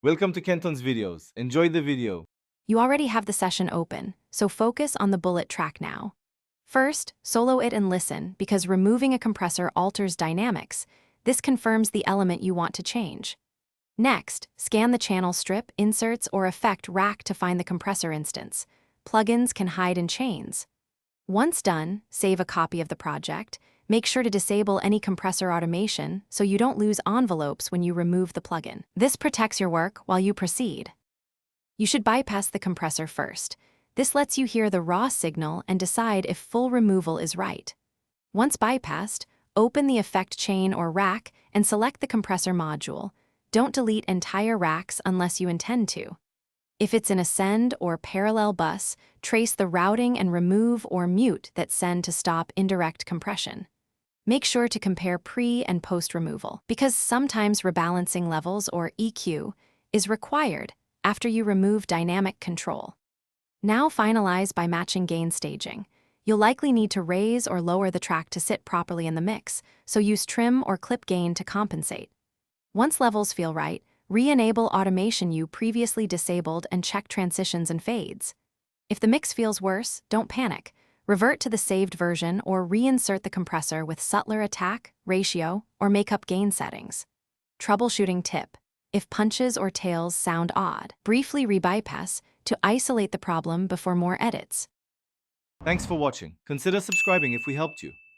Welcome to Kenton's videos. Enjoy the video. You already have the session open, so focus on the bullet track now. First, solo it and listen, because removing a compressor alters dynamics. This confirms the element you want to change. Next, scan the channel strip, inserts, or effect rack to find the compressor instance. Plugins can hide in chains. Once done, save a copy of the project. Make sure to disable any compressor automation so you don't lose envelopes when you remove the plugin. This protects your work while you proceed. You should bypass the compressor first. This lets you hear the raw signal and decide if full removal is right. Once bypassed, open the effect chain or rack and select the compressor module. Don't delete entire racks unless you intend to. If it's an ascend or parallel bus, trace the routing and remove or mute that send to stop indirect compression. Make sure to compare pre- and post-removal, because sometimes rebalancing levels or EQ is required after you remove dynamic control. Now finalize by matching gain staging. You'll likely need to raise or lower the track to sit properly in the mix, so use trim or clip gain to compensate. Once levels feel right, re-enable automation you previously disabled and check transitions and fades. If the mix feels worse, don't panic. Revert to the saved version or reinsert the compressor with subtler attack, ratio, or makeup gain settings. Troubleshooting tip: if punches or tails sound odd, briefly re-bypass to isolate the problem before more edits. Thanks for watching. Consider subscribing if we helped you.